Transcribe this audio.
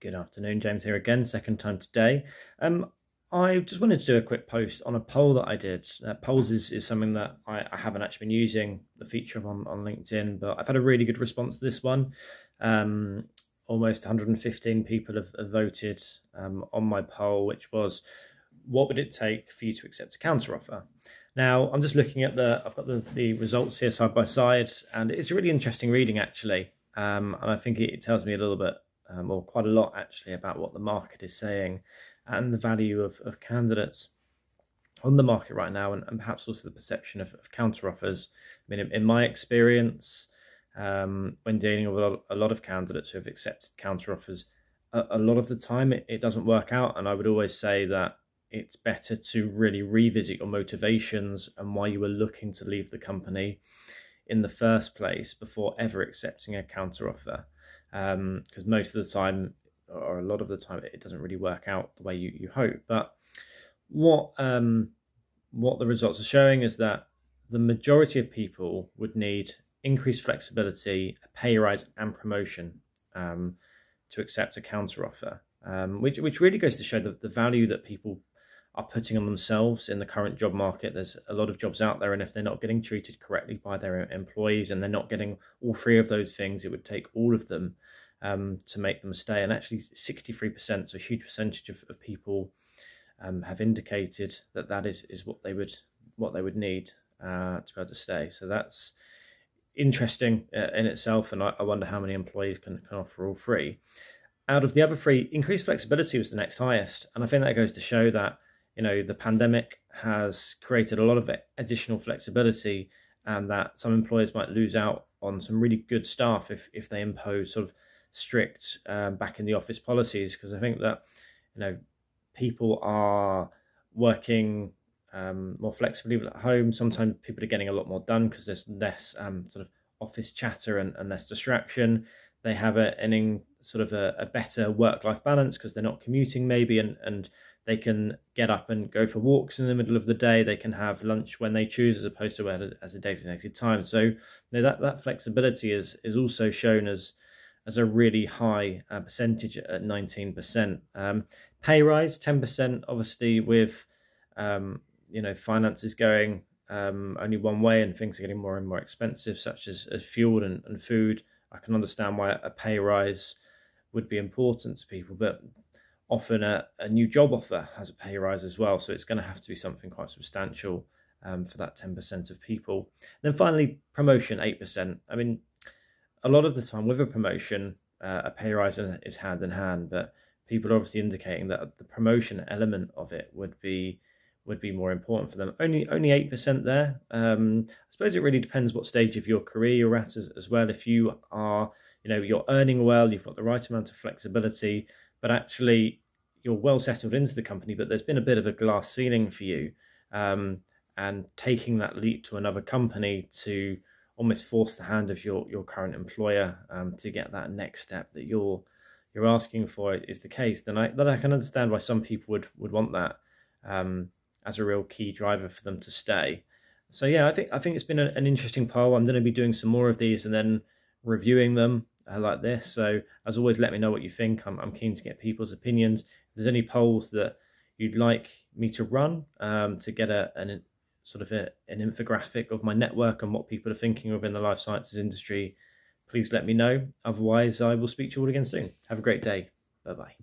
Good afternoon, James here again, second time today. I just wanted to do a quick post on a poll that I did. Polls is something that I haven't actually been using the feature of on LinkedIn, but I've had a really good response to this one. Almost 115 people have voted on my poll, which was, what would it take for you to accept a counteroffer? Now, I'm just looking at I've got the results here side by side, and it's really interesting reading actually. And I think it tells me a little bit, or quite a lot actually, about what the market is saying and the value of candidates on the market right now, and perhaps also the perception of counteroffers. I mean, in my experience, when dealing with a lot of candidates who have accepted counteroffers, a lot of the time it doesn't work out. And I would always say that it's better to really revisit your motivations and why you were looking to leave the company in the first place before ever accepting a counteroffer. Because most of the time, or a lot of the time, it doesn't really work out the way you hope. But what the results are showing is that the majority of people would need increased flexibility, a pay rise, and promotion to accept a counteroffer, which really goes to show the value that people are putting on themselves in the current job market. There's a lot of jobs out there, and if they're not getting treated correctly by their employees and they're not getting all three of those things, it would take all of them to make them stay. And actually 63%, so a huge percentage of people have indicated that is what they would need to be able to stay. So that's interesting in itself, and I wonder how many employees can offer all three. Out of the other three, increased flexibility was the next highest, and I think that goes to show that the pandemic has created a lot of additional flexibility, and that some employers might lose out on some really good staff if they impose sort of strict back in the office policies. Because I think that people are working more flexibly at home. Sometimes people are getting a lot more done because there's less sort of office chatter and less distraction. They have a better work-life balance because they're not commuting maybe, and they can get up and go for walks in the middle of the day. They can have lunch when they choose as opposed to as a designated time. So that flexibility is also shown as a really high percentage at 19%. Pay rise 10%, obviously with finances going only one way and things are getting more and more expensive, such as fuel and food. I can understand why a pay rise would be important to people, but often a new job offer has a pay rise as well. So it's going to have to be something quite substantial for that 10% of people. And then finally, promotion, 8%. I mean, a lot of the time with a promotion, a pay rise is hand in hand, but people are obviously indicating that the promotion element of it would be more important for them. Only 8% there. I suppose it really depends what stage of your career you're at as well. If you are, you're earning well, you've got the right amount of flexibility, but actually you're well settled into the company, but there's been a bit of a glass ceiling for you, and taking that leap to another company to almost force the hand of your current employer to get that next step that you're asking for is the case, then I can understand why some people would want that as a real key driver for them to stay. So yeah, I think it's been an interesting poll. I'm going to be doing some more of these and then reviewing them like this. So as always, let me know what you think. I'm keen to get people's opinions. If there's any polls that you'd like me to run to get an infographic of my network and what people are thinking of in the life sciences industry, please let me know. Otherwise, I will speak to you all again soon. Have a great day. Bye-bye.